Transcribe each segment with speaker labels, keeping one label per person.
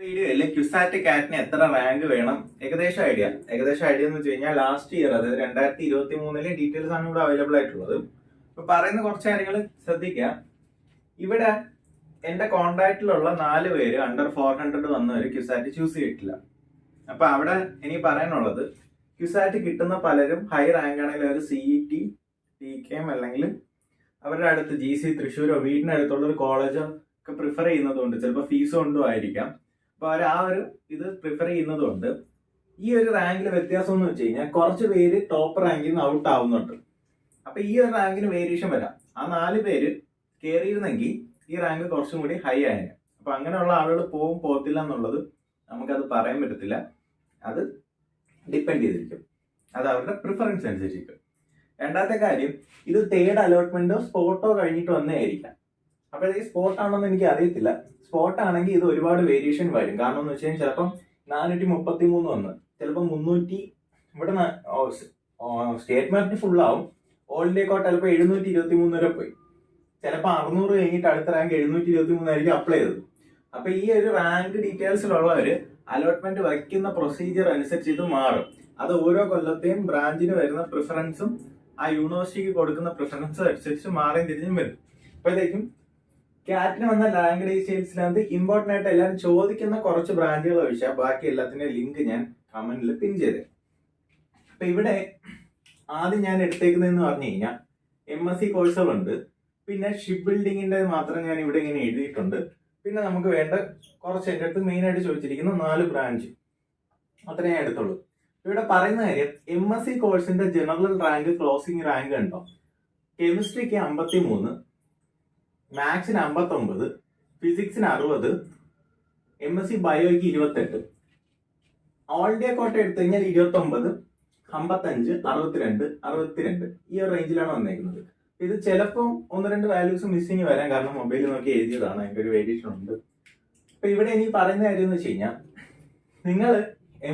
Speaker 1: വീഡിയോയിൽ ക്യുസാറ്റ് കാറ്റിന് എത്ര റാങ്ക് വേണം ഏകദേശം ഐഡിയ എന്ന് വെച്ച് കഴിഞ്ഞാൽ ലാസ്റ്റ് ഇയർ അതായത് 2023 ഡീറ്റെയിൽസ് ആണ് ഇവിടെ അവൈലബിൾ ആയിട്ടുള്ളത്. ഇപ്പൊ പറയുന്ന കുറച്ച് കാര്യങ്ങൾ ശ്രദ്ധിക്കുക. ഇവിടെ എന്റെ കോണ്ടാക്റ്റിലുള്ള 4 പേര് അണ്ടർ 400 വന്നവര് ക്യുസാറ്റ് ചൂസ് ചെയ്തിട്ടില്ല. അപ്പൊ അവിടെ ഇനി പറയാനുള്ളത്, ക്യുസാറ്റ് കിട്ടുന്ന പലരും ഹൈ റാങ്ക് ആണെങ്കിൽ അവർ CET, TKM അല്ലെങ്കിൽ അവരുടെ അടുത്ത് GC തൃശ്ശൂരോ വീടിനടുത്തുള്ള ഒരു കോളേജോ ഒക്കെ പ്രിഫർ ചെയ്യുന്നതുകൊണ്ട് ചിലപ്പോൾ ഫീസ് കൊണ്ടും ആയിരിക്കാം. അപ്പൊ അവർ ആ ഒരു ഇത് പ്രിഫർ ചെയ്യുന്നതുകൊണ്ട് ഈ ഒരു റാങ്കിലെ വ്യത്യാസം എന്ന് വെച്ച് കഴിഞ്ഞാൽ കുറച്ച് പേര് ടോപ്പ് റാങ്കിൽ നിന്ന് ഔട്ട് ആവുന്നുണ്ട്. അപ്പൊ ഈ ഒരു റാങ്കിന് വേരിയേഷൻ വരാം. ആ 4 പേര് കയറിയിരുന്നെങ്കിൽ ഈ റാങ്ക് കുറച്ചും കൂടി ഹൈ ആയേനെ. അപ്പൊ അങ്ങനെയുള്ള ആളുകൾ പോകത്തില്ല എന്നുള്ളത് നമുക്കത് പറയാൻ പറ്റത്തില്ല. അത് ഡിപ്പെൻഡ് ചെയ്തിരിക്കും, അത് അവരുടെ പ്രിഫറൻസ് അനുസരിച്ചിരിക്കും. രണ്ടാമത്തെ കാര്യം, ഇത് തേർഡ് അലോട്ട്മെന്റോ സ്പോട്ടോ കഴിഞ്ഞിട്ട് വന്നതായിരിക്കാം. അപ്പൊ ഈ സ്പോട്ട് ആണെന്ന് എനിക്ക് അറിയത്തില്ല. സ്പോട്ട് ആണെങ്കിൽ ഇത് ഒരുപാട് വേരിയേഷൻ വരും. കാരണം എന്ന് വെച്ച് കഴിഞ്ഞാൽ ചിലപ്പം 433 വന്ന് ചിലപ്പോൾ 300 ഇവിടെ സ്റ്റേറ്റ് മെറിറ്റ് ഫുൾ ആവും. ഓൾ ഇന്ത്യ കോട്ട ചിലപ്പോൾ 723 വരെ പോയി. ചിലപ്പോൾ 600 കഴിഞ്ഞിട്ട് അടുത്ത റാങ്ക് 723 ആയിരിക്കും അപ്ലൈ ചെയ്തത്. അപ്പൊ ഈ ഒരു റാങ്ക് ഡീറ്റെയിൽസിലുള്ളവര് അലോട്ട്മെന്റ് വയ്ക്കുന്ന പ്രൊസീജിയർ അനുസരിച്ച് ഇത് മാറും. അത് ഓരോ കൊല്ലത്തെയും ബ്രാഞ്ചിന് വരുന്ന പ്രിഫറൻസും ആ യൂണിവേഴ്സിറ്റിക്ക് കൊടുക്കുന്ന പ്രിഫറൻസും അനുസരിച്ച് മാറിയും തിരിഞ്ഞും വരും. അപ്പോഴത്തേക്കും കാറ്റിന് വന്ന റാങ്ക് ഡീറ്റെയിൽസിനകത്ത് ഇമ്പോർട്ടന്റ് ആയിട്ട് എല്ലാവരും ചോദിക്കുന്ന കുറച്ച് ബ്രാഞ്ചുകൾ ഒഴിച്ചാൽ ബാക്കി എല്ലാത്തിന്റെ ലിങ്ക് ഞാൻ കമന്റിൽ പിൻ ചെയ്തേ. അപ്പൊ ഇവിടെ ആദ്യം ഞാൻ എടുത്തേക്കുന്നതെന്ന് പറഞ്ഞു കഴിഞ്ഞാൽ MSc കോഴ്സുകളുണ്ട്, പിന്നെ ഷിപ്പ് ബിൽഡിങ്ങിന്റെ മാത്രം ഞാൻ ഇവിടെ ഇങ്ങനെ എഴുതിയിട്ടുണ്ട്. പിന്നെ നമുക്ക് വേണ്ട കുറച്ച് എൻ്റെ അടുത്ത് മെയിൻ ആയിട്ട് ചോദിച്ചിരിക്കുന്ന 4 ബ്രാഞ്ച് അത്രേ ഞാൻ എടുത്തുള്ളൂ. ഇവിടെ പറയുന്ന കാര്യം, MSc കോഴ്സിന്റെ ജനറൽ റാങ്ക് ക്ലോസിംഗ് റാങ്ക് ഉണ്ടോ? കെമിസ്ട്രിക്ക് 53, മാത്സിന് 59, ഫിസിക്സിന് 60, MSc ബയോയ്ക്ക് 28, ഓൾ ഇന്ത്യ കോട്ട എടുത്തു കഴിഞ്ഞാൽ 29, 55, 62, 62 ഈ ഒരു റേഞ്ചിലാണ് വന്നേക്കുന്നത്. ഇത് ചിലപ്പോൾ 1-2 വാല്യൂസ് മിസ്സിങ് വരാൻ, കാരണം മൊബൈലിൽ നോക്കി എഴുതിയതാണ്, അതിന്റെ ഒരു വേരിയേഷൻ ഉണ്ട്. അപ്പൊ ഇവിടെ ഇനി പറയുന്ന കാര്യം എന്ന് വെച്ച് കഴിഞ്ഞാൽ, നിങ്ങൾ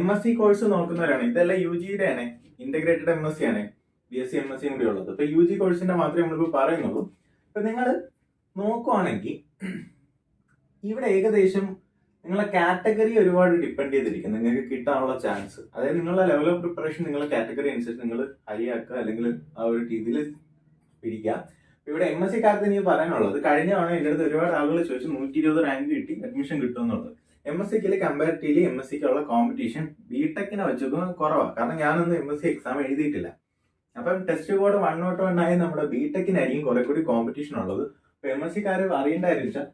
Speaker 1: MSc കോഴ്സ് നോക്കുന്നവരാണ്, ഇതെല്ലാം UGയുടെ ആണ്, ഇന്റഗ്രേറ്റഡ് MSc ആണ്, BSc MSc കൂടി ഉള്ളത്. ഇപ്പൊ UG കോഴ്സിന്റെ മാത്രമേ നമ്മളിപ്പോൾ പറയുന്നുള്ളൂ. അപ്പൊ നിങ്ങൾ നോക്കുവാണെങ്കിൽ ഇവിടെ ഏകദേശം നിങ്ങളെ കാറ്റഗറി ഒരുപാട് ഡിപ്പെൻഡ് ചെയ്തിരിക്കും നിങ്ങൾക്ക് കിട്ടാനുള്ള ചാൻസ്. അതായത് നിങ്ങളുടെ ലെവൽ ഓഫ് പ്രിപ്പറേഷൻ നിങ്ങളുടെ കാറ്റഗറി അനുസരിച്ച് നിങ്ങൾ ഹൈ ആക്കുക, അല്ലെങ്കിൽ ആ ഒരു രീതിയിൽ പിടിക്കുക. ഇവിടെ MSc കാലത്ത് എനിക്ക് പറയാനുള്ളത്, കഴിഞ്ഞ തവണ എൻ്റെ അടുത്ത് ഒരുപാട് ആളുകൾ ചോദിച്ചു 120 റാങ്ക് കിട്ടി അഡ്മിഷൻ കിട്ടും എന്നുള്ളത്. MScക്ക് കമ്പാരിറ്റീവ്ലി MScക്കുള്ള കോമ്പറ്റീഷൻ ബിടെക്കിനെ വെച്ചതും കുറവാണ്. കാരണം ഞാനൊന്നും MSc എക്സാം എഴുതിയിട്ടില്ല. അപ്പം ടെസ്റ്റ് കോഡ് 101 ആയി നമ്മുടെ ബിടെക്കിനായിരിക്കും കുറെ കൂടി കോമ്പറ്റീഷൻ ഉള്ളത്. അപ്പൊ MScക്കാര് അറിയേണ്ട കാര്യം,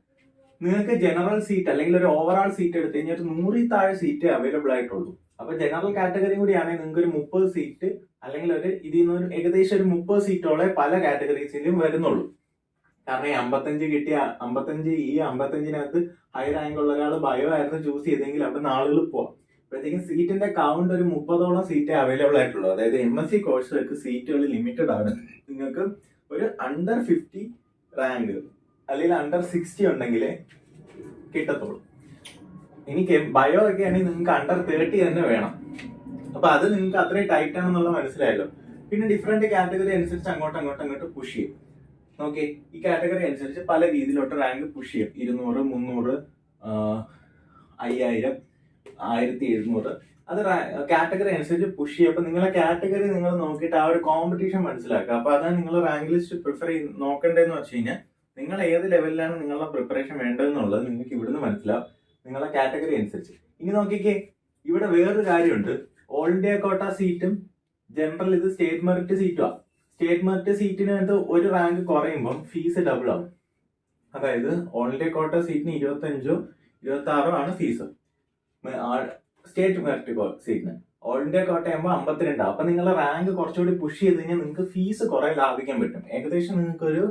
Speaker 1: നിങ്ങൾക്ക് ജനറൽ സീറ്റ് അല്ലെങ്കിൽ ഒരു ഓവറോൾ സീറ്റ് എടുത്തു കഴിഞ്ഞാൽ 100 താഴെ സീറ്റ് അവൈലബിൾ ആയിട്ടുള്ളൂ. അപ്പൊ ജനറൽ കാറ്റഗറി കൂടി ആണെങ്കിൽ നിങ്ങൾക്ക് ഒരു 30 സീറ്റ് അല്ലെങ്കിൽ ഇതിൽ നിന്ന് ഏകദേശം ഒരു 30 സീറ്റോളം പല കാറ്റഗറീസിലും വരുന്നുള്ളൂ. കാരണം ഈ 55 കിട്ടിയ 55 ഹൈ റാങ്ക് ഉള്ള ഒരാൾ ബയോ ആയിരുന്നു ചൂസ് ചെയ്തെങ്കിൽ അവിടെ ആളുകൾ പോവാം. അപ്പോഴത്തേക്കും സീറ്റിന്റെ കൗണ്ട് ഒരു 30ഓളം സീറ്റേ അവൈലബിൾ ആയിട്ടുള്ളൂ. അതായത് MSc കോഴ്സുകൾക്ക് സീറ്റുകൾ ലിമിറ്റഡ് ആണ്. നിങ്ങൾക്ക് ഒരു അണ്ടർ 50 റാങ്ക് അല്ലെങ്കിൽ അണ്ടർ 60 ഉണ്ടെങ്കിലേ കിട്ടത്തുള്ളൂ. എനിക്ക് ബയോ ഒക്കെ ആണെങ്കിൽ നിങ്ങൾക്ക് അണ്ടർ 30 തന്നെ വേണം. അപ്പൊ അത് നിങ്ങൾക്ക് അത്രയും ടൈറ്റ് ആണെന്നുള്ള മനസ്സിലായല്ലോ. പിന്നെ ഡിഫറെന്റ് കാറ്റഗറി അനുസരിച്ച് അങ്ങോട്ട് പുഷ് ചെയ്യും. ഓക്കെ, ഈ കാറ്റഗറി അനുസരിച്ച് പല രീതിയിലോട്ട് റാങ്ക് പുഷ് ചെയ്യും. 200, 300, 5000, 1700 അത് കാറ്റഗറി അനുസരിച്ച് പുഷ് ചെയ്യും. അപ്പൊ നിങ്ങളെ കാറ്റഗറി നിങ്ങൾ നോക്കിയിട്ട് ആ ഒരു കോമ്പറ്റീഷൻ മനസ്സിലാക്കുക. അപ്പൊ അതാണ് നിങ്ങൾ റാങ്ക് ലിസ്റ്റ് പ്രിഫർ നോക്കേണ്ടതെന്ന് വെച്ച് കഴിഞ്ഞാൽ, നിങ്ങൾ ഏത് ലെവലിലാണ് നിങ്ങളുടെ പ്രിപ്പറേഷൻ വേണ്ടതെന്നുള്ളത് നിങ്ങൾക്ക് ഇവിടുന്ന് മനസ്സിലാവും, നിങ്ങളുടെ കാറ്റഗറി അനുസരിച്ച്. ഇനി നോക്കിക്കേ, ഇവിടെ വേറൊരു കാര്യമുണ്ട്. ഓൾ ഇന്ത്യ കോട്ട സീറ്റും ജനറൽ ഇത് സ്റ്റേറ്റ് മെറിറ്റ് സീറ്റുമാണ്. സ്റ്റേറ്റ് മെറിറ്റ് സീറ്റിനകത്ത് ഒരു റാങ്ക് കുറയുമ്പോൾ ഫീസ് ഡബിൾ ആവും. അതായത് ഓൾ ഇന്ത്യ കോട്ട സീറ്റിന് 25, 26 ആണ് ഫീസ്. സ്റ്റേറ്റ് മെറിറ്റ് സീറ്റിന് ഓൾ ഇന്ത്യ കോട്ട ആകുമ്പോൾ 52 ആവും. അപ്പൊ നിങ്ങളുടെ റാങ്ക് കുറച്ചുകൂടി പുഷ് ചെയ്ത് കഴിഞ്ഞാൽ നിങ്ങൾക്ക് ഫീസ് കുറെ ലാഭിക്കാൻ പറ്റും. ഏകദേശം നിങ്ങൾക്കൊരു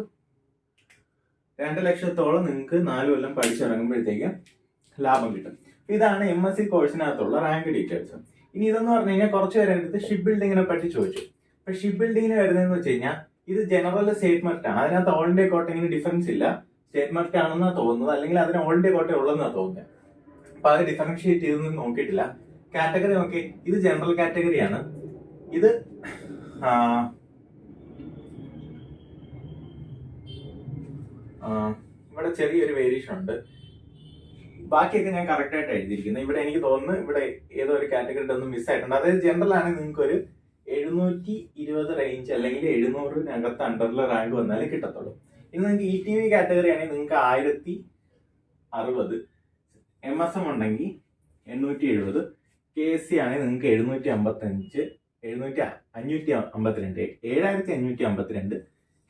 Speaker 1: 2 ലക്ഷത്തോളം നിങ്ങൾക്ക് 4 കൊല്ലം പഠിച്ചിറങ്ങുമ്പോഴത്തേക്ക് ലാഭം കിട്ടും. ഇതാണ് MSc കോഴ്സിനകത്തുള്ള റാങ്ക് ഡീറ്റെയിൽസ്. ഇനി ഇതെന്ന് പറഞ്ഞു കഴിഞ്ഞാൽ കുറച്ച് പേരെ അടുത്ത് ഷിപ്പ് ബിൽഡിങ്ങിനെ പറ്റി ചോദിച്ചു. അപ്പൊ ഷിപ്പ് ബിൽഡിങ്ങിന് വരുന്നതെന്ന് വെച്ച് കഴിഞ്ഞാൽ ഇത് ജനറൽ സ്റ്റേറ്റ് മെറിറ്റ് ആണ്. അതിനകത്ത് ഓൾ ഇന്ത്യ കോട്ടയിന് ഡിഫറൻസ് ഇല്ല. സ്റ്റേറ്റ് മെറിറ്റ് ആണെന്നാ തോന്നുന്നത്, അല്ലെങ്കിൽ അതിന് ഓൾ ഇന്ത്യ കോട്ട ഉള്ളതെന്നാ തോന്നുന്നത്. അപ്പൊ അത് ഡിഫറൻഷിയേറ്റ് ചെയ്തൊന്നും നോക്കിയിട്ടില്ല. കാറ്റഗറി നോക്കി, ഇത് ജനറൽ കാറ്റഗറിയാണ്. ഇത് ഇവിടെ ചെറിയൊരു വേരിയേഷൻ ഉണ്ട്. ബാക്കിയൊക്കെ ഞാൻ കറക്റ്റ് ആയിട്ട് എഴുതിയിരിക്കുന്നത്. ഇവിടെ എനിക്ക് തോന്നുന്നു ഇവിടെ ഏതോ ഒരു കാറ്റഗറി ഒന്നും മിസ്സായിട്ടുണ്ട്. അതായത് ജനറൽ ആണെങ്കിൽ നിങ്ങൾക്ക് ഒരു 720 റേഞ്ച് അല്ലെങ്കിൽ 700-നകത്ത് അണ്ടറിൽ റാങ്ക് വന്നാലേ കിട്ടത്തുള്ളൂ. ഇനി നിങ്ങൾക്ക് ETV കാറ്റഗറി ആണെങ്കിൽ നിങ്ങൾക്ക് 1060, MSM ഉണ്ടെങ്കിൽ 870, KSC ആണെങ്കിൽ നിങ്ങൾക്ക് 755, 7552,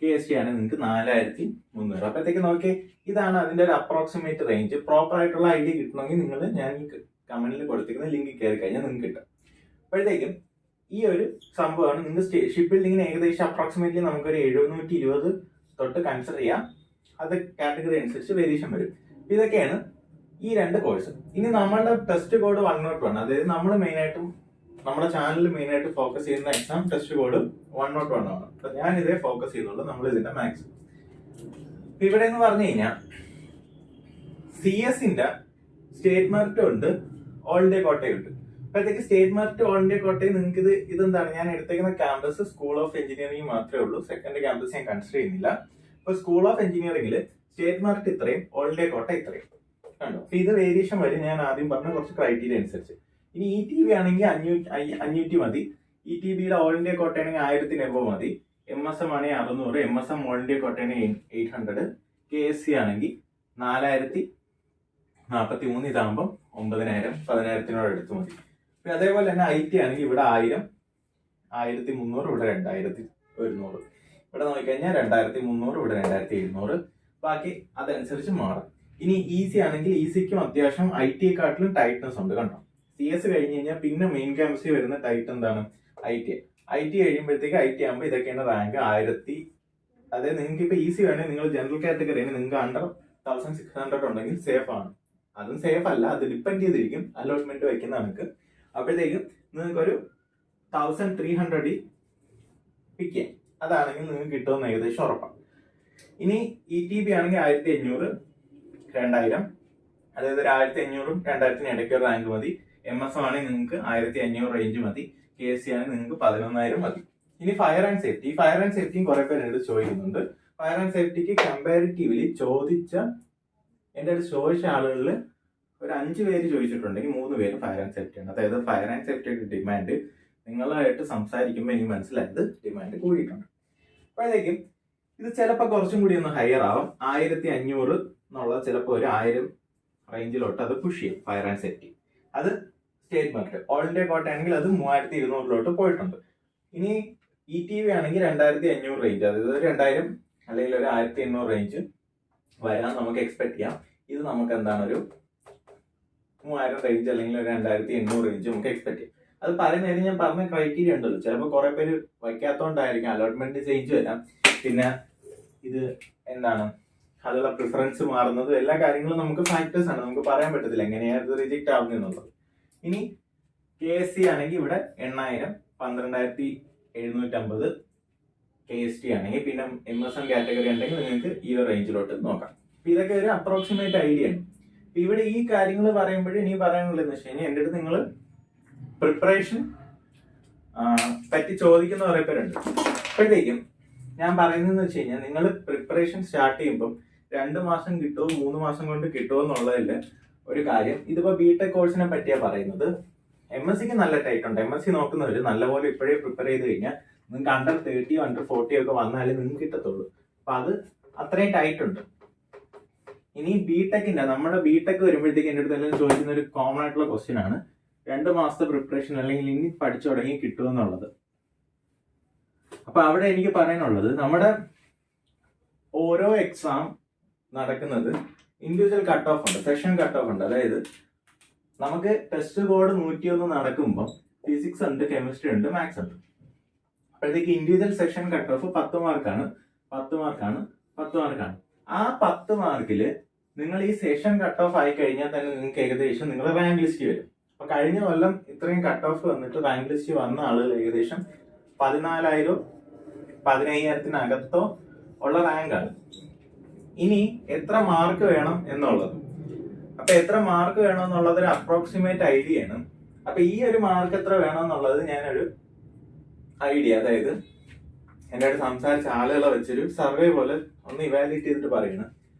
Speaker 1: KST ആണെങ്കിൽ നിങ്ങൾക്ക് 4300. അപ്പോഴത്തേക്ക് നോക്കി, ഇതാണ് അതിന്റെ ഒരു അപ്രോക്സിമേറ്റ് റേഞ്ച്. പ്രോപ്പർ ആയിട്ടുള്ള ഐഡിയ കിട്ടണമെങ്കിൽ നിങ്ങൾ ഞാൻ ഈ കമന്റിൽ കൊടുത്തിരിക്കുന്ന ലിങ്ക് കയറി കഴിഞ്ഞാൽ നിങ്ങൾക്ക് കിട്ടും. അപ്പോഴത്തേക്കും ഈ ഒരു സംഭവമാണ് നിങ്ങൾക്ക് ഷിപ്പ് ബിൽഡിങ്ങിന് ഏകദേശം അപ്രോക്സിമേറ്റ്ലി നമുക്കൊരു 720 തൊട്ട് കൺസിഡർ ചെയ്യാം. അത് കാറ്റഗറി അനുസരിച്ച് വേരിയേഷൻ വരും. ഇതൊക്കെയാണ് ഈ 2 കോഴ്സ്. ഇനി നമ്മളുടെ ടെസ്റ്റ് കോഡ് 101, അതായത് നമ്മൾ മെയിനായിട്ടും നമ്മുടെ ചാനലിൽ മെയിനായിട്ട് ഫോക്കസ് ചെയ്യുന്ന എക്സാം ടെസ്റ്റ് കോഡ് 101 ആണ്. അപ്പൊ ഞാൻ ഇതേ ഫോക്കസ് ചെയ്യുന്നുള്ളൂ, നമ്മൾ ഇതിന്റെ മാക്സ്. ഇവിടെ എന്ന് പറഞ്ഞു കഴിഞ്ഞാൽ CS-ന്റെ സ്റ്റേറ്റ് മെറിറ്റും ഉണ്ട്, ഓൾ ഇന്ത്യ കോട്ടയും ഉണ്ട്. അപ്പോഴത്തേക്ക് സ്റ്റേറ്റ് മെറിറ്റ് ഓൾ ഇന്ത്യ കോട്ടയും നിങ്ങൾക്ക് ഇതെന്താണ്, ഞാൻ എടുത്തേക്കുന്ന ക്യാമ്പസ് സ്കൂൾ ഓഫ് എഞ്ചിനീയറിംഗ് മാത്രമേ ഉള്ളൂ. സെക്കൻഡ് ക്യാമ്പസ് ഞാൻ കൺസിഡർ ചെയ്യുന്നില്ല. അപ്പൊ സ്കൂൾ ഓഫ് എഞ്ചിനീയറിംഗിൽ സ്റ്റേറ്റ് മെറിറ്റ് ഇത്രയും, ഓൾ ഇന്ത്യ കോട്ട ഇത്രയും കണ്ടോ. അപ്പൊ ഇത് വേരിയേഷൻ വരും, ഞാൻ ആദ്യം പറഞ്ഞ കുറച്ച് ക്രൈറ്റീരിയ അനുസരിച്ച്. ഇനി ETV ആണെങ്കിൽ 500 മതി. ETBയുടെ ഓൾ ഇന്ത്യ കോട്ടയാണെങ്കിൽ 1000 എബോവ് മതി. MSM ആണെങ്കിൽ 600, MSM ഓൾ ഇന്ത്യ കോട്ടയാണെങ്കിൽ 800, KSC ആണെങ്കിൽ 4043, ഇതാകുമ്പോൾ 9000, 10000 അടുത്ത് മതി. അതേപോലെ തന്നെ IT ആണെങ്കിൽ ഇവിടെ 1000, 1300, ഇവിടെ 2100. ഇവിടെ നോക്കിക്കഴിഞ്ഞാൽ 2300, ഇവിടെ 2700. ബാക്കി അതനുസരിച്ച് മാറും. ഇനി EC ആണെങ്കിൽ ECക്കും അത്യാവശ്യം IT-യെക്കാട്ടിലും ടൈറ്റ്നസ് ഉണ്ട് കണ്ടോ. CS കഴിഞ്ഞ് കഴിഞ്ഞാൽ പിന്നെ മെയിൻ ക്യാമ്പസിൽ വരുന്ന ടൈറ്റ് എന്താണ്, IT കഴിയുമ്പോഴത്തേക്ക് IT ആകുമ്പോൾ ഇതൊക്കെയാണ് റാങ്ക് 1000. അതായത് നിങ്ങൾക്ക് ഇപ്പൊ EC വേണമെങ്കിൽ നിങ്ങൾ ജനറൽ കാറ്റഗറി നിങ്ങൾക്ക് അണ്ടർ 1600 ഉണ്ടെങ്കിൽ സേഫ് ആണ്. അതും സേഫ് അല്ല, അത് ഡിപ്പെൻഡ് ചെയ്തിരിക്കും അലോട്ട്മെന്റ് വയ്ക്കുന്ന നമുക്ക്. അപ്പോഴത്തേക്കും നിങ്ങൾക്ക് ഒരു 1300 പിക്ക് ചെയ്യാം. അതാണെങ്കിൽ നിങ്ങൾക്ക് കിട്ടുമെന്ന് ഏകദേശം ഉറപ്പാണ്. ഇനി ETB ആണെങ്കിൽ 1500, 2000, അതായത് ഒരു 1500-ഉം 2000-നും ഇടയ്ക്ക് റാങ്ക് മതി. MSM ആണെങ്കിൽ നിങ്ങൾക്ക് 1500 റേഞ്ച് മതി. KSC ആണെങ്കിൽ നിങ്ങൾക്ക് 11000 മതി. ഇനി fire and safety. Fire and സേഫ്റ്റിയും കുറെ പേര് എന്നോട് ചോദിക്കുന്നുണ്ട്. ഫയർ ആൻഡ് സേഫ്റ്റിക്ക് കമ്പാരിറ്റീവ്ലി എന്റെ അടുത്ത് ചോദിച്ച ആളുകളിൽ ഒരു 5 പേര് ചോദിച്ചിട്ടുണ്ടെങ്കിൽ 3 പേര് ഫയർ ആൻഡ് സേഫ്റ്റി ആണ്. അതായത് ഫയർ ആൻഡ് സേഫ്റ്റിയുടെ ഡിമാൻഡ് നിങ്ങളായിട്ട് സംസാരിക്കുമ്പോൾ എനിക്ക് മനസ്സിലായത് ഡിമാൻഡ് കൂടിയിട്ടുണ്ട്. അപ്പോഴത്തേക്കും ഇത് ചിലപ്പോൾ കുറച്ചും കൂടി ഒന്ന് ഹയർ ആവും. 1500 എന്നുള്ളത് ചിലപ്പോൾ ഒരു 1000 റേഞ്ചിലോട്ട് അത് പുഷ് ചെയ്യും ഫയർ ആൻഡ് സേഫ്റ്റി. അത് സ്റ്റേറ്റ് മെറിറ്റ്. ഓൾ ഇന്ത്യ കോട്ട ആണെങ്കിൽ അത് 3200 പോയിട്ടുണ്ട്. ഇനി ETV ആണെങ്കിൽ 2500 റേഞ്ച്, അതായത് 2000 അല്ലെങ്കിൽ ഒരു 1800 റേഞ്ച് വരാൻ നമുക്ക് എക്സ്പെക്ട് ചെയ്യാം. ഇത് നമുക്ക് എന്താണ് ഒരു 3000 റേഞ്ച് അല്ലെങ്കിൽ ഒരു 2800 റേഞ്ച് നമുക്ക് എക്സ്പെക്ട് ചെയ്യാം. അത് പറയുന്നതിന് ഞാൻ പറഞ്ഞ ക്രൈറ്റീരിയ ഉണ്ടല്ലോ, ചിലപ്പോൾ കുറെ പേര് വയ്ക്കാത്തോണ്ടായിരിക്കും അലോട്ട്മെന്റ് ചേഞ്ച് വരാം. പിന്നെ ഇത് എന്താണ് അതിലുള്ള പ്രിഫറൻസ് മാറുന്നത്, എല്ലാ കാര്യങ്ങളും നമുക്ക് ഫാക്ടേഴ്സ് ആണ്, നമുക്ക് പറയാൻ പറ്റത്തില്ല എങ്ങനെയാണ് ഇത് റിജക്ട് ആവുന്നത്. ഇനി KSC ആണെങ്കിൽ ഇവിടെ 8000, 12750. KST ആണെങ്കിൽ പിന്നെ MSM കാറ്റഗറി ഉണ്ടെങ്കിൽ നിങ്ങൾക്ക് ഈ ഒരു റേഞ്ചിലോട്ട് നോക്കാം. ഇതൊക്കെ ഒരു അപ്രോക്സിമേറ്റ് ഐഡിയ ആണ്. ഇവിടെ ഈ കാര്യങ്ങൾ പറയുമ്പോഴേ ഇനി പറയാനുള്ളതെന്ന് വെച്ച് കഴിഞ്ഞാൽ എൻ്റെ അടുത്ത് നിങ്ങൾ പ്രിപ്പറേഷൻ പറ്റി ചോദിക്കുന്ന കുറെ പേരുണ്ട്. അപ്പോഴത്തേക്കും ഞാൻ പറയുന്നതെന്ന് വെച്ച് കഴിഞ്ഞാൽ നിങ്ങൾ പ്രിപ്പറേഷൻ സ്റ്റാർട്ട് ചെയ്യുമ്പം 2 മാസം കിട്ടുമോ 3 മാസം കൊണ്ട് കിട്ടുമോ എന്നുള്ളതിൽ ഒരു കാര്യം. ഇതിപ്പോ BTech കോഴ്സിനെ പറ്റിയാണ് പറയുന്നത്. MSCക്ക് നല്ല ടൈറ്റ് ഉണ്ട്. MSC നോക്കുന്നവർ നല്ലപോലെ ഇപ്പോഴേ പ്രിപ്പയർ ചെയ്ത് കഴിഞ്ഞാൽ നിങ്ങൾക്ക് അണ്ടർ 30, അണ്ടർ 40 ഒക്കെ വന്നാലേ നിങ്ങൾക്ക് കിട്ടത്തുള്ളൂ. അപ്പൊ അത് അത്രയും ടൈറ്റ് ഉണ്ട്. ഇനി BTechന്റെ നമ്മുടെ BTech വരുമ്പോഴത്തേക്ക് എൻ്റെ അടുത്ത് എല്ലാം ചോദിക്കുന്ന ഒരു കോമൺ ആയിട്ടുള്ള ക്വസ്റ്റ്യൻ ആണ് 2 മാസത്തെ പ്രിപ്പറേഷൻ അല്ലെങ്കിൽ ഇനി പഠിച്ചു തുടങ്ങി കിട്ടുമെന്നുള്ളത്. അപ്പൊ അവിടെ എനിക്ക് പറയാനുള്ളത് നമ്മുടെ ഓരോ എക്സാം നടക്കുന്നത് ഇൻഡിവിജ്വൽ കട്ട് ഓഫ് ഉണ്ട്, സെഷൻ കട്ട് ഓഫ് ഉണ്ട്. അതായത് നമുക്ക് ടെസ്റ്റ് കോഡ് 101 നടക്കുമ്പോൾ ഫിസിക്സ് ഉണ്ട്, കെമിസ്ട്രി ഉണ്ട്, മാത്സ് ഉണ്ട്. അപ്പോഴത്തേക്ക് ഇൻഡിവിജ്വൽ സെഷൻ കട്ട് ഓഫ് 10 മാർക്കാണ്. ആ 10 മാർക്കില് നിങ്ങൾ ഈ സെഷൻ കട്ട് ഓഫ് ആയി കഴിഞ്ഞാൽ തന്നെ നിങ്ങൾക്ക് ഏകദേശം നിങ്ങളുടെ റാങ്ക് ലിസ്റ്റ് വരും. അപ്പൊ കഴിഞ്ഞ കൊല്ലം ഇത്രയും കട്ട് ഓഫ് വന്നിട്ട് റാങ്ക് ലിസ്റ്റ് വന്ന ആളുകൾ ഏകദേശം 14,000, 15,000-നകത്തോ ഉള്ള റാങ്കാണ്. ഇനി എത്ര മാർക്ക് വേണം എന്നുള്ളത്, അപ്പൊ എത്ര മാർക്ക് വേണം എന്നുള്ളത് ഒരു അപ്രോക്സിമേറ്റ് ഐഡിയ ആണ്. അപ്പൊ ഈ ഒരു മാർക്ക് എത്ര വേണം എന്നുള്ളത് ഞാനൊരു ഐഡിയ, അതായത് എൻ്റെ അടുത്ത് സംസാരിച്ച ആളുകളെ വെച്ചൊരു സർവേ പോലെ ഒന്ന് ഇവാലുവേറ്റ് ചെയ്തിട്ട് പറയണം.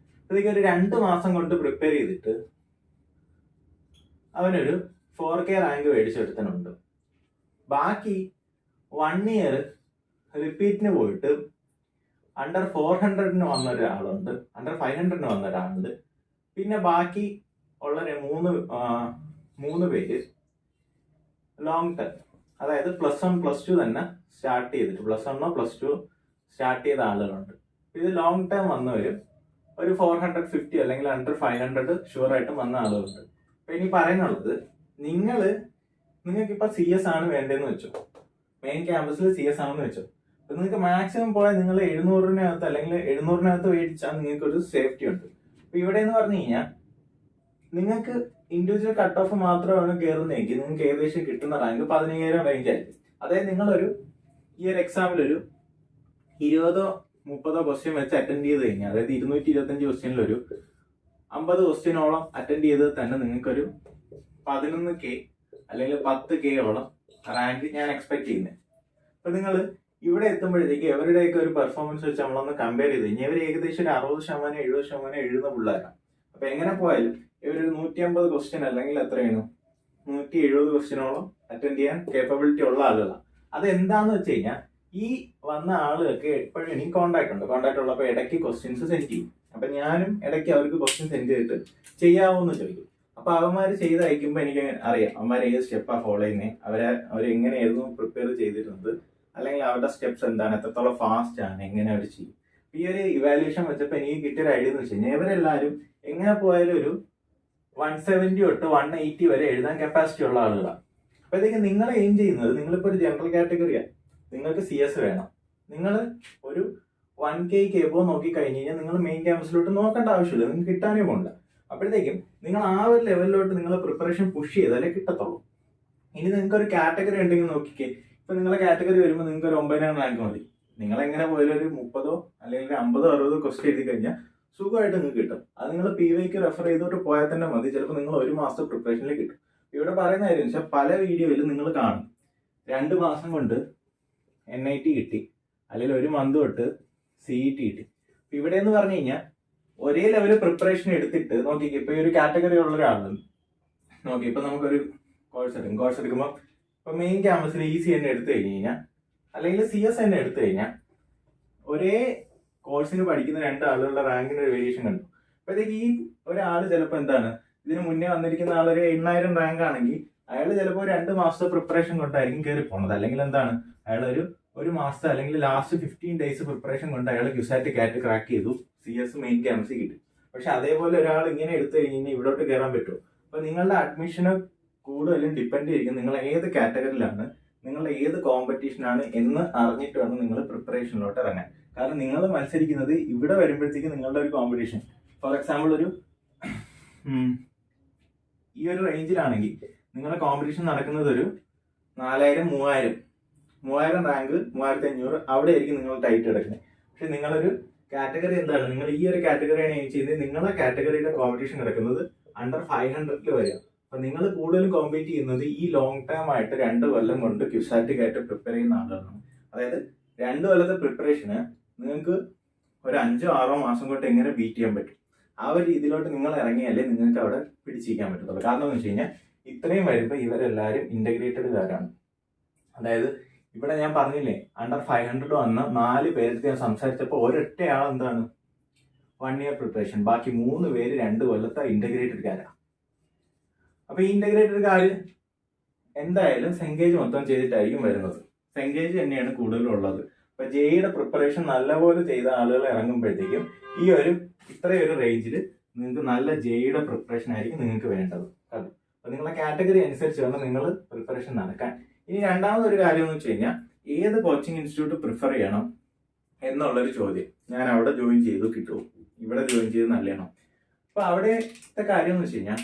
Speaker 1: അതൊക്കെ ഒരു 2 മാസം കൊണ്ട് പ്രിപ്പയർ ചെയ്തിട്ട് അവനൊരു 4K റാങ്ക് മേടിച്ചെടുത്തനുണ്ട്. ബാക്കി 1 ഇയർ റിപ്പീറ്റിന് പോയിട്ട് അണ്ടർ 400 വന്ന ഒരാളുണ്ട്, അണ്ടർ 500 വന്ന ഒരാളുണ്ട്. പിന്നെ ബാക്കി ഉള്ള മൂന്ന് പേര് ലോങ് ടേം, അതായത് +1 +2 തന്നെ സ്റ്റാർട്ട് ചെയ്തിട്ട് +1 +2 സ്റ്റാർട്ട് ചെയ്ത ആളുകളുണ്ട്. ഇത് ലോങ് ടേം വന്നവരും ഒരു 450 അല്ലെങ്കിൽ അണ്ടർ 500 ഷുവറായിട്ടും വന്ന ആളുകളുണ്ട്. അപ്പൊ ഇനി പറയാനുള്ളത്, നിങ്ങൾക്കിപ്പോ CS ആണ് വേണ്ടതെന്ന് വെച്ചോ, മെയിൻ ക്യാമ്പസിൽ CS ആണെന്ന് വെച്ചോ. അപ്പൊ നിങ്ങൾക്ക് മാക്സിമം പോയാൽ നിങ്ങൾ 700-നകത്ത് അല്ലെങ്കിൽ 700-നകത്ത് മേടിച്ചാൽ നിങ്ങൾക്ക് ഒരു സേഫ്റ്റി ഉണ്ട്. അപ്പൊ ഇവിടെ എന്ന് പറഞ്ഞു കഴിഞ്ഞാൽ നിങ്ങൾക്ക് ഇൻഡിവിജ്വൽ കട്ട് ഓഫ് മാത്രമാണ് കയറുന്നതെങ്കിൽ നിങ്ങൾക്ക് ഏകദേശം കിട്ടുന്ന റാങ്ക് 15,000 റേഞ്ച് ആയിരിക്കും. അതായത് നിങ്ങളൊരു ഈ ഒരു എക്സാമിൽ ഒരു 20-30 ക്വസ്റ്റ്യൻ വെച്ച് അറ്റൻഡ് ചെയ്ത് കഴിഞ്ഞാൽ, അതായത് 225 ക്വസ്റ്റ്യനിലൊരു 50 ക്വസ്റ്റ്യനോളം അറ്റൻഡ് ചെയ്ത് തന്നെ നിങ്ങൾക്കൊരു 11K അല്ലെങ്കിൽ 10K റാങ്ക് ഞാൻ എക്സ്പെക്ട് ചെയ്യുന്നത്. അപ്പൊ നിങ്ങൾ ഇവിടെ എത്തുമ്പോഴത്തേക്ക് എവരുടെയൊക്കെ ഒരു പെർഫോമൻസ് വെച്ച് നമ്മളൊന്ന് കമ്പയർ ചെയ്ത് കഴിഞ്ഞാൽ ഇവർ ഏകദേശം ഒരു 60% 70% എഴുതുന്ന പിള്ളേരാണ്. അപ്പൊ എങ്ങനെ പോയാലും ഇവരൊരു 150 ക്വസ്റ്റ്യൻ അല്ലെങ്കിൽ എത്രയാണ് 170 ക്വസ്റ്റ്യനോളം അറ്റൻഡ് ചെയ്യാൻ കേപ്പബിലിറ്റി ഉള്ള ആളുകളാണ്. അതെന്താന്ന് വെച്ച് കഴിഞ്ഞാൽ ഈ വന്ന ആളുകൾക്ക് എപ്പോഴും എനിക്ക് കോൺടാക്ട് ഉള്ളപ്പോൾ ഇടയ്ക്ക് ക്വസ്റ്റ്യൻസ് സെൻഡ് ചെയ്യും. അപ്പൊ ഞാനും ഇടയ്ക്ക് അവർക്ക് ക്വസ്റ്റ്യൻ സെൻഡ് ചെയ്തിട്ട് ചെയ്യാവോന്ന് ചോദിക്കും. അപ്പൊ അവന്മാർ ചെയ്ത് അയക്കുമ്പോൾ എനിക്ക് അറിയാം അവന്മാർ ഏത് സ്റ്റെപ്പാണ് ഫോളോ ചെയ്യുന്നത്, അവരെങ്ങനെയായിരുന്നു പ്രിപ്പയർ ചെയ്തിരുന്നത്, അല്ലെങ്കിൽ അവരുടെ സ്റ്റെപ്സ് എന്താണ്, എത്രത്തോളം ഫാസ്റ്റ് ആണ്, എങ്ങനെ അവർ ചെയ്യും. ഈ ഒരു ഇവാലുവേഷൻ വെച്ചപ്പോൾ എനിക്ക് കിട്ടിയൊരു ഐഡിയ എന്ന് വെച്ച് കഴിഞ്ഞാൽ ഇവരെല്ലാവരും എങ്ങനെ പോയാലും ഒരു 170 തൊട്ട് 180 വരെ എഴുതാൻ കപ്പാസിറ്റി ഉള്ള ആളുകളാണ്. അപ്പോഴത്തേക്ക് നിങ്ങൾ എയിം ചെയ്യുന്നത്, നിങ്ങളിപ്പോൾ ഒരു ജനറൽ കാറ്റഗറിയാണ്, നിങ്ങൾക്ക് CS വേണം, നിങ്ങൾ ഒരു 1K എബോ നോക്കി കഴിഞ്ഞ് കഴിഞ്ഞാൽ നിങ്ങൾ മെയിൻ ക്യാമ്പസിലോട്ട് നോക്കേണ്ട ആവശ്യമില്ല, നിങ്ങൾക്ക് കിട്ടാനേ പോകണ്ട. അപ്പോഴത്തേക്കും നിങ്ങൾ ആ ഒരു ലെവലിലോട്ട് നിങ്ങളെ പ്രിപ്പറേഷൻ പുഷ് ചെയ്താലേ കിട്ടത്തുള്ളൂ. ഇനി നിങ്ങൾക്ക് ഒരു കാറ്റഗറി ഉണ്ടെങ്കിൽ നോക്കിക്കേ, ഇപ്പൊ നിങ്ങളെ കാറ്റഗറി വരുമ്പോൾ നിങ്ങൾക്ക് ഒരു 9,000 റാങ്ക് മതി. നിങ്ങൾ എങ്ങനെ പോയാലും ഒരു 30 അല്ലെങ്കിൽ 50-60 ക്വസ്റ്റ്യൻ എഴുതി കഴിഞ്ഞാൽ സുഖമായിട്ട് നിങ്ങൾക്ക് കിട്ടും. അത് നിങ്ങൾ PYക്ക് റെഫർ ചെയ്തോട്ട് പോയാൽ തന്നെ മതി. ചിലപ്പോൾ നിങ്ങൾ 1 മാസത്തെ പ്രിപ്പറേഷനിൽ കിട്ടും. ഇവിടെ പറയുന്ന കാര്യം വെച്ചാൽ പല വീഡിയോയിലും നിങ്ങൾ കാണും 2 മാസം കൊണ്ട് NIT കിട്ടി, അല്ലെങ്കിൽ 1 മന്ത് തൊട്ട് CET കിട്ടി. ഇവിടെ എന്ന് പറഞ്ഞു കഴിഞ്ഞാൽ ഒരേ ലെവല് പ്രിപ്പറേഷൻ എടുത്തിട്ട് നോക്കിക്കേ, ഇപ്പൊ ഈ ഒരു കാറ്റഗറി ഉള്ള ഒരാളുണ്ട് നോക്കി, ഇപ്പൊ നമുക്കൊരു കോഴ്സ് എടുക്കുമ്പോൾ ഇപ്പൊ മെയിൻ ക്യാമ്പസിൽ EC തന്നെ എടുത്തു കഴിഞ്ഞ് കഴിഞ്ഞാൽ അല്ലെങ്കിൽ CS തന്നെ എടുത്തു കഴിഞ്ഞാൽ ഒരേ കോഴ്സിന് പഠിക്കുന്ന 2 ആളുകളുടെ റാങ്കിന് ഒരു വേരിയേഷൻ കണ്ടു. അപ്പോഴത്തേക്ക് ഈ ഒരാൾ ചിലപ്പോൾ എന്താണ്, ഇതിന് മുന്നേ വന്നിരിക്കുന്ന ആളൊരു 8,000 റാങ്ക് ആണെങ്കിൽ അയാൾ ചിലപ്പോൾ 2 മാസത്തെ പ്രിപ്പറേഷൻ കൊണ്ടായിരിക്കും കയറി പോണത്. അല്ലെങ്കിൽ എന്താണ്, അയാൾ ഒരു മാസത്തെ അല്ലെങ്കിൽ ലാസ്റ്റ് 15 ഡേയ്സ് പ്രിപ്പറേഷൻ കൊണ്ട് അയാൾ ക്യുസാറ്റ് കാറ്റ് ക്രാക്ക് ചെയ്തു, CS മെയിൻ ക്യാമ്പസിൽ കിട്ടി. പക്ഷെ അതേപോലെ ഒരാൾ ഇങ്ങനെ എടുത്തു കഴിഞ്ഞാൽ ഇവിടോട്ട് കയറാൻ പറ്റുമോ? അപ്പൊ നിങ്ങളുടെ അഡ്മിഷന് കൂടുതലും ഡിപ്പെൻഡ് ചെയ്തിരിക്കും നിങ്ങൾ ഏത് കാറ്റഗറിയിലാണ്, നിങ്ങളുടെ ഏത് കോമ്പറ്റീഷനാണ് എന്ന് അറിഞ്ഞിട്ട് വേണം നിങ്ങൾ പ്രിപ്പറേഷനിലോട്ട് ഇറങ്ങാൻ. കാരണം നിങ്ങൾ മത്സരിക്കുന്നത് ഇവിടെ വരുമ്പോഴത്തേക്ക് നിങ്ങളുടെ ഒരു കോമ്പറ്റീഷൻ, ഫോർ എക്സാമ്പിൾ ഈ ഒരു റേഞ്ചിലാണെങ്കിൽ നിങ്ങളുടെ കോമ്പറ്റീഷൻ നടക്കുന്നത് ഒരു 4,000 3,000 റാങ്ക് 3,500 അവിടെ ആയിരിക്കും നിങ്ങൾ ടൈറ്റ് എടുക്കുന്നത്. പക്ഷെ നിങ്ങളൊരു കാറ്റഗറി എന്താണ്, നിങ്ങൾ ഈ ഒരു കാറ്റഗറിയാണ് എയിം ചെയ്യുന്നത്, നിങ്ങളുടെ കാറ്റഗറിയുടെ കോമ്പറ്റീഷൻ കിടക്കുന്നത് അണ്ടർ 500 വരെ. അപ്പൊ നിങ്ങൾ കൂടുതലും കോമ്പീറ്റ് ചെയ്യുന്നത് ഈ ലോങ് ടേം ആയിട്ട് 2 കൊല്ലം കൊണ്ട് ക്യുസാറ്റ് കാറ്റ് പ്രിപ്പയർ ചെയ്യുന്ന ആളുകളാണ്. അതായത് 2 കൊല്ലത്തെ പ്രിപ്പറേഷന് നിങ്ങൾക്ക് ഒരു 5-6 മാസം കൊണ്ട് എങ്ങനെ ബീറ്റ് ചെയ്യാൻ പറ്റും, ആ ഒരു രീതിയിലോട്ട് നിങ്ങൾ ഇറങ്ങിയാലേ നിങ്ങൾക്ക് അവിടെ പിടിച്ചിരിക്കാൻ പറ്റത്തുള്ളൂ. കാരണം എന്ന് വെച്ച് കഴിഞ്ഞാൽ ഇത്രയും വരുമ്പോൾ ഇവരെല്ലാവരും ഇന്റഗ്രേറ്റഡുകാരാണ്. അതായത് ഇവിടെ ഞാൻ പറഞ്ഞില്ലേ അണ്ടർ 500 വന്ന 4 പേരെടുത്ത് ഞാൻ സംസാരിച്ചപ്പോൾ ഒരൊറ്റയാൾ എന്താണ് 1 ഇയർ പ്രിപ്പറേഷൻ, ബാക്കി 3 പേര് 2 കൊല്ലത്തെ ഇന്റഗ്രേറ്റഡുകാരാണ്. അപ്പൊ ഈ ഇന്റഗ്രേറ്റഡുകാര് എന്തായാലും സെങ്കേജ് മൊത്തം ചെയ്തിട്ടായിരിക്കും വരുന്നത്. സെങ്കേജ് തന്നെയാണ് കൂടുതലും ഉള്ളത്. അപ്പൊ ജെയുടെ പ്രിപ്പറേഷൻ നല്ലപോലെ ചെയ്ത ആളുകൾ ഇറങ്ങുമ്പോഴത്തേക്കും ഈ ഇത്രയൊരു റേഞ്ചിൽ നിങ്ങൾക്ക് നല്ല ജെയുടെ പ്രിപ്പറേഷൻ ആയിരിക്കും നിങ്ങൾക്ക് വേണ്ടത്. അപ്പൊ നിങ്ങളുടെ കാറ്റഗറി അനുസരിച്ച് വേണം നിങ്ങൾ പ്രിപ്പറേഷൻ നടക്കാൻ. ഇനി രണ്ടാമതൊരു കാര്യം എന്ന് വെച്ച് കഴിഞ്ഞാൽ ഏത് കോച്ചിങ് ഇൻസ്റ്റിറ്റ്യൂട്ട് പ്രിഫർ ചെയ്യണം എന്നുള്ളൊരു ചോദ്യം. ഞാൻ അവിടെ ജോയിൻ ചെയ്തു കിട്ടുമോ, ഇവിടെ ജോയിൻ ചെയ്ത് നല്ലതാണോ? അപ്പൊ അവിടുത്തെ കാര്യം എന്ന് വെച്ച് കഴിഞ്ഞാൽ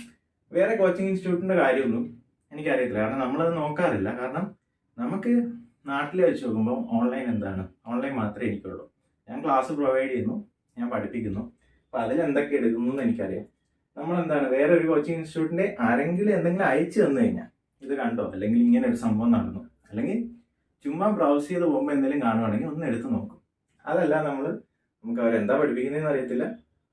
Speaker 1: വേറെ കോച്ചിങ് ഇൻസ്റ്റിറ്റ്യൂട്ടിന്റെ കാര്യമൊന്നും എനിക്കറിയത്തില്ല, കാരണം നമ്മളത് നോക്കാറില്ല. കാരണം നമുക്ക് നാട്ടിൽ വെച്ച് നോക്കുമ്പോൾ ഓൺലൈൻ ഓൺലൈൻ മാത്രമേ എനിക്കുള്ളൂ. ഞാൻ ക്ലാസ് പ്രൊവൈഡ് ചെയ്യുന്നു, ഞാൻ പഠിപ്പിക്കുന്നു. അപ്പൊ അതിൽ എന്തൊക്കെ എടുക്കുന്നു എന്ന് എനിക്കറിയാം. വേറെ ഒരു കോച്ചിങ് ഇൻസ്റ്റിറ്റ്യൂട്ടിന്റെ ആരെങ്കിലും എന്തെങ്കിലും അയച്ചു തന്നു കഴിഞ്ഞാൽ ഇത് കണ്ടോ, അല്ലെങ്കിൽ ഇങ്ങനെ ഒരു സംഭവം നടന്നു, അല്ലെങ്കിൽ ചുമ്മാ ബ്രൗസ് ചെയ്ത് പോകുമ്പോൾ എന്തെങ്കിലും കാണുവാണെങ്കിൽ ഒന്ന് എടുത്ത് നോക്കും. അതല്ല നമുക്ക് അവരെന്താ പഠിപ്പിക്കുന്നതെന്ന് അറിയത്തില്ല,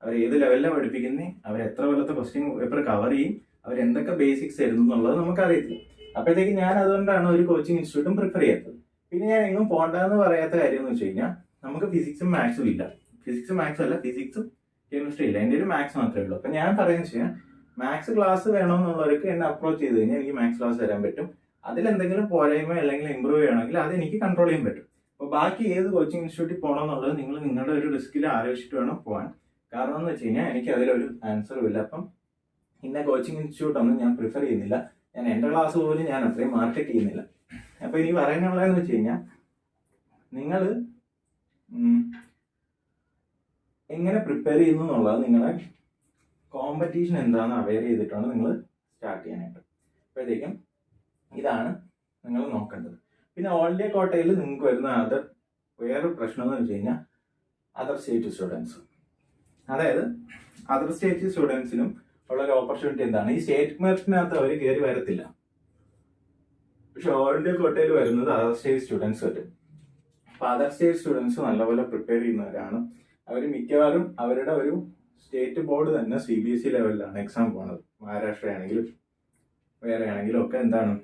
Speaker 1: അവർ ഏത് ലെവലിലാണ് പഠിപ്പിക്കുന്നത്, അവർ എത്ര കൊല്ലത്തെ ക്വസ്റ്റ്യൻ പേപ്പർ കവർ ചെയ്യും, അവരെന്തൊക്കെ ബേസിക്സ് തരുന്നു എന്നുള്ളത് നമുക്കറിയത്തില്ല. അപ്പോഴത്തേക്ക് ഞാൻ അതുകൊണ്ടാണ് ഒരു കോച്ചിങ് ഇൻസ്റ്റിറ്റ്യൂട്ടും പ്രിഫർ ചെയ്യാത്തത്. പിന്നെ ഞാൻ എങ്ങും പോകണ്ടെന്ന് പറയാത്ത കാര്യം എന്ന് വെച്ച് കഴിഞ്ഞാൽ നമുക്ക് ഫിസിക്സും മാത്സും ഇല്ല. ഫിസിക്സും മാത്സും അല്ല, ഫിസിക്സും കെമിസ്ട്രി ഇല്ല, എൻ്റെ ഒരു മാത്സ് മാത്രമേ ഉള്ളൂ. അപ്പം ഞാൻ പറയുന്നത് വെച്ച് കഴിഞ്ഞാൽ മാത്സ് ക്ലാസ് വേണമെന്നുള്ളവർക്ക് എന്നെ അപ്രോച്ച് ചെയ്ത് കഴിഞ്ഞാൽ എനിക്ക് മാത്സ് ക്ലാസ് തരാൻ പറ്റും. അതിലെന്തെങ്കിലും പോരായ്മ അല്ലെങ്കിൽ ഇമ്പ്രൂവ് ചെയ്യണമെങ്കിൽ അത് എനിക്ക് കൺട്രോൾ ചെയ്യാൻ പറ്റും. അപ്പോൾ ബാക്കി ഏത് കോച്ചിങ് ഇൻസ്റ്റിറ്റ്യൂട്ടിൽ പോകണമെന്നുള്ളത് നിങ്ങൾ നിങ്ങളുടെ ഒരു റിസ്കിൽ ആലോചിച്ചിട്ട് വേണം പോകാൻ. കാരണം എന്ന് വെച്ച് കഴിഞ്ഞാൽ എനിക്ക് അതിലൊരു ആൻസറും ഇല്ല. അപ്പം ഇന്ന കോച്ചിങ് ഇൻസ്റ്റിറ്റ്യൂട്ട് ഒന്നും ഞാൻ പ്രിഫർ ചെയ്യുന്നില്ല. ഞാൻ എൻ്റെ ക്ലാസ് പോലും ഞാൻ അത്രയും മാർക്കറ്റ് ചെയ്യുന്നില്ല. അപ്പോൾ ഇനി പറയാനുള്ളതെന്ന് വെച്ച് കഴിഞ്ഞാൽ നിങ്ങൾ എങ്ങനെ പ്രിപ്പയർ ചെയ്യുന്നു എന്നുള്ളത് നിങ്ങളെ കോമ്പറ്റീഷൻ എന്താണെന്ന് അവെയർ ചെയ്തിട്ടാണ് നിങ്ങൾ സ്റ്റാർട്ട് ചെയ്യാനായിട്ട്. അപ്പോഴത്തേക്കും ഇതാണ് നിങ്ങൾ നോക്കേണ്ടത്. പിന്നെ ഓൾ ഇന്ത്യ കോട്ടയിൽ നിങ്ങൾക്ക് വരുന്ന വേറൊരു പ്രശ്നം എന്ന് വെച്ച് കഴിഞ്ഞാൽ അതർ സ്റ്റേറ്റ് സ്റ്റുഡൻസ്, അതായത് അതർ സ്റ്റേറ്റ് സ്റ്റുഡൻസിനും ഉള്ളൊരു ഓപ്പർച്യൂണിറ്റി എന്താണ്, ഈ സ്റ്റേറ്റ് മെറിറ്റിനകത്ത് അവർ കയറി വരത്തില്ല. പക്ഷെ ഓൾ ഇന്ത്യ കോട്ടയിൽ വരുന്നത് അതർ സ്റ്റേറ്റ് സ്റ്റുഡൻസ് വരും. അപ്പൊ അതർ സ്റ്റേറ്റ് സ്റ്റുഡൻസ് നല്ലപോലെ പ്രിപ്പയർ ചെയ്യുന്നവരാണ്. അവർ മിക്കവാറും അവരുടെ ഒരു സ്റ്റേറ്റ് ബോർഡ് തന്നെ CBSE ലെവലിലാണ് എക്സാം പോകുന്നത്. മഹാരാഷ്ട്ര ആണെങ്കിലും വേറെ ആണെങ്കിലും ഒക്കെ എന്താണ്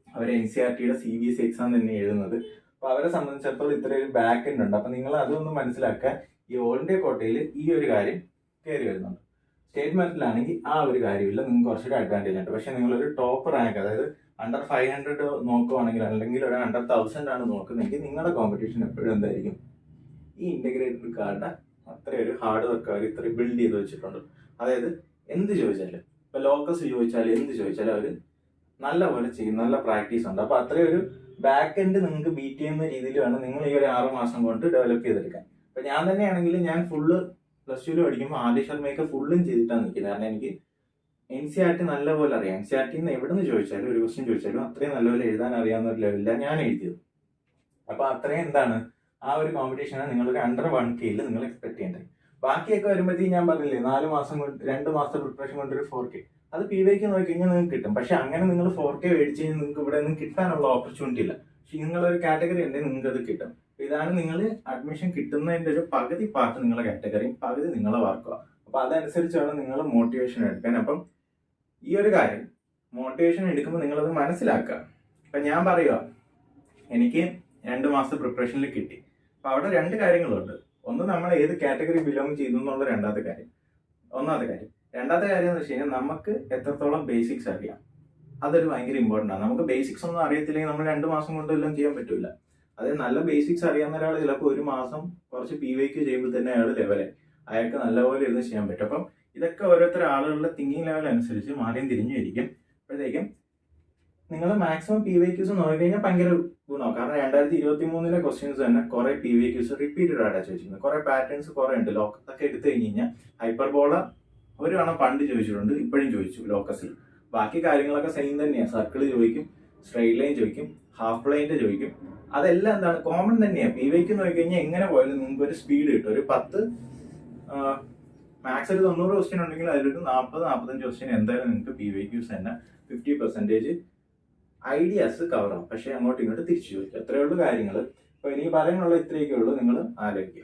Speaker 1: അവർ NCERTയുടെ CBSE എക്സാം തന്നെ എഴുതുന്നത്. അപ്പൊ അവരെ സംബന്ധിച്ചിടത്തോളം ഇത്രയൊരു ബാക്ക് എൻഡ് ഉണ്ട്. അപ്പൊ നിങ്ങൾ അതൊന്നും മനസ്സിലാക്കാൻ ഈ ഓൾ ഇന്ത്യ കോട്ടയിൽ ഈ ഒരു കാര്യം കയറി വരുന്നുണ്ട്. സ്റ്റേറ്റ് മെറിറ്റിലാണെങ്കിൽ ആ ഒരു കാര്യമില്ല, നിങ്ങൾക്ക് കുറച്ചൊരു അഡ്വാൻറ്റേജ് ഉണ്ട്. പക്ഷെ നിങ്ങളൊരു ടോപ്പ് റാങ്ക്, അതായത് അണ്ടർ 500 നോക്കുവാണെങ്കിൽ അല്ലെങ്കിൽ ഒരു അണ്ടർ 1000 ആണ് നോക്കുന്നതെങ്കിൽ നിങ്ങളുടെ കോമ്പറ്റീഷൻ എപ്പോഴും എന്തായിരിക്കും, ഈ ഇന്റഗ്രേറ്റഡ് കാർഡ് അത്രയൊരു ഹാർഡ് വർക്ക് അവർ ഇത്രയും ബിൽഡ് ചെയ്ത് വെച്ചിട്ടുണ്ട്. അതായത് എന്ത് ചോദിച്ചാലും, ഇപ്പൊ ലോക്കസ് ചോദിച്ചാലും എന്ത് ചോദിച്ചാലും അവർ നല്ല പോലെ ചെയ്യും, നല്ല പ്രാക്ടീസ് ഉണ്ട്. അപ്പൊ അത്രയും ഒരു ബാക്ക് എൻഡ് നിങ്ങൾക്ക് ബീറ്റ് ചെയ്യുന്ന രീതിയിൽ വേണം നിങ്ങൾ ഈ ഒരു 6 മാസം കൊണ്ട് ഡെവലപ്പ് ചെയ്തെടുക്കാൻ. അപ്പൊ ഞാൻ തന്നെയാണെങ്കിൽ ഞാൻ ഫുള്ള് +2 പഠിക്കുമ്പോൾ ആദ്യ ശർമ്മയൊക്കെ ഫുള്ളും ചെയ്തിട്ടാണ് നിൽക്കുന്നത്. കാരണം എനിക്ക് NCERT നല്ലപോലെ അറിയാം. NCERT എവിടെ നിന്ന് ചോദിച്ചാലും ഒരു ക്വസ്റ്റ്യൻ ചോദിച്ചാലും അത്രയും നല്ലപോലെ എഴുതാൻ അറിയാവുന്ന ഒരു ലെവലിലാണ് ഞാൻ എഴുതിയത്. അപ്പൊ അത്രയും എന്താണ് ആ ഒരു കോമ്പറ്റീഷനാണ് നിങ്ങളൊരു അണ്ടർ 1K നിങ്ങൾ എക്സ്പെക്ട് ചെയ്യേണ്ടത്. ബാക്കിയൊക്കെ വരുമ്പോഴത്തേക്ക് ഞാൻ പറഞ്ഞില്ലേ 4 മാസം കൊണ്ട് 2 മാസത്തെ പ്രിപ്പറേഷൻ കൊണ്ട് ഒരു 4K, അത് PYക്ക് നോക്കി കഴിഞ്ഞാൽ നിങ്ങൾക്ക് കിട്ടും. പക്ഷെ അങ്ങനെ നിങ്ങൾ 4K മേടിച്ച് കഴിഞ്ഞാൽ നിങ്ങൾക്ക് ഇവിടെ നിന്ന് കിട്ടാനുള്ള ഓപ്പർച്യൂണിറ്റി ഇല്ല. പക്ഷെ നിങ്ങളൊരു കാറ്റഗറി ഉണ്ടെങ്കിൽ നിങ്ങൾക്ക് അത് കിട്ടും. ഇതാണ് നിങ്ങൾ അഡ്മിഷൻ കിട്ടുന്നതിന്റെ ഒരു പകുതി പാർട്ട് നിങ്ങളുടെ കാറ്റഗറിയും പകുതി നിങ്ങളെ വർക്കുക. അപ്പൊ അതനുസരിച്ച് വേണം നിങ്ങൾ മോട്ടിവേഷൻ എടുക്കാൻ. അപ്പം ഈ ഒരു കാര്യം മോട്ടിവേഷൻ എടുക്കുമ്പോൾ നിങ്ങളത് മനസ്സിലാക്കുക. ഇപ്പൊ ഞാൻ പറയുക, എനിക്ക് 2 മാസത്തെ പ്രിപ്പറേഷനിൽ കിട്ടി. അപ്പൊ അവിടെ 2 കാര്യങ്ങളുണ്ട്. ഒന്ന്, നമ്മൾ ഏത് കാറ്റഗറി ബിലോങ് ചെയ്യുന്നു എന്നുള്ള ഒന്നാമത്തെ കാര്യം. രണ്ടാമത്തെ കാര്യം എന്ന് വെച്ച് കഴിഞ്ഞാൽ നമുക്ക് എത്രത്തോളം ബേസിക്സ് അറിയാം, അതൊരു ഭയങ്കര ഇമ്പോർട്ടൻ്റ് ആണ്. നമുക്ക് ബേസിക്സ് ഒന്നും അറിയത്തില്ലെങ്കിൽ നമ്മൾ 2 മാസം കൊണ്ട് എല്ലാം ചെയ്യാൻ പറ്റില്ല. അതായത് നല്ല ബേസിക്സ് അറിയാവുന്ന ഒരാൾ ചിലപ്പോൾ 1 മാസം കുറച്ച് PYQ ചെയ്യുമ്പോൾ തന്നെ അയാൾ ലെവലായി, അയാൾക്ക് നല്ലപോലെ ഇരുന്ന് ചെയ്യാൻ പറ്റും. അപ്പം ഇതൊക്കെ ഓരോരുത്തർ ആളുകളുടെ തിങ്കിങ് ലെവൽ അനുസരിച്ച് മാറിയും തിരിഞ്ഞും ഇരിക്കും. അപ്പോഴത്തേക്കും നിങ്ങൾ മാക്സിമം PYQs നോക്കിക്കഴിഞ്ഞാൽ ഭയങ്കര ഗുണമാണ്. കാരണം 2023 ക്വസ്റ്റ്യൻസ് തന്നെ കുറെ PYQs റിപ്പീറ്റഡ് ആയിട്ടാണ് ചോദിച്ചിരുന്നത്. കുറെ പാറ്റേൺസ് കുറെ ഉണ്ട്. ലോക്കസൊക്കെ എടുത്തു കഴിഞ്ഞ് കഴിഞ്ഞാൽ ഹൈപ്പർബോള ഒരു തവണ പണ്ട് ചോദിച്ചിട്ടുണ്ട്, ഇപ്പോഴും ചോദിച്ചു ലോക്കസിൽ. ബാക്കി കാര്യങ്ങളൊക്കെ സെയിം തന്നെയാണ്. സർക്കിൾ ചോദിക്കും, സ്ട്രെയിറ്റ് ലൈൻ ചോദിക്കും, ഹാഫ് പ്ലെയിൻ്റെ ചോദിക്കും. അതെല്ലാം എന്താണ് കോമൺ തന്നെയാണ്. PYQ നോക്കിക്കഴിഞ്ഞാൽ എങ്ങനെ പോയാലും നിങ്ങൾക്ക് ഒരു സ്പീഡ് കിട്ടും. ഒരു 10 മാക്സ് ഒരു 90 ക്വസ്റ്റ്യൻ ഉണ്ടെങ്കിൽ അതിലൊരു 40-45 ക്വസ്റ്റ്യൻ എന്തായാലും നിങ്ങൾക്ക് PYQs തന്നെ 50% ഐഡിയാസ് കവർ ആവും. പക്ഷെ അങ്ങോട്ടും ഇങ്ങോട്ട് തിരിച്ചു ചോദിക്കും. അത്രയേ ഉള്ളൂ കാര്യങ്ങൾ. അപ്പൊ എനിക്ക് പറയാനുള്ള ഇത്രയൊക്കെ ഉള്ളൂ. നിങ്ങൾ ആലോചിക്കുക.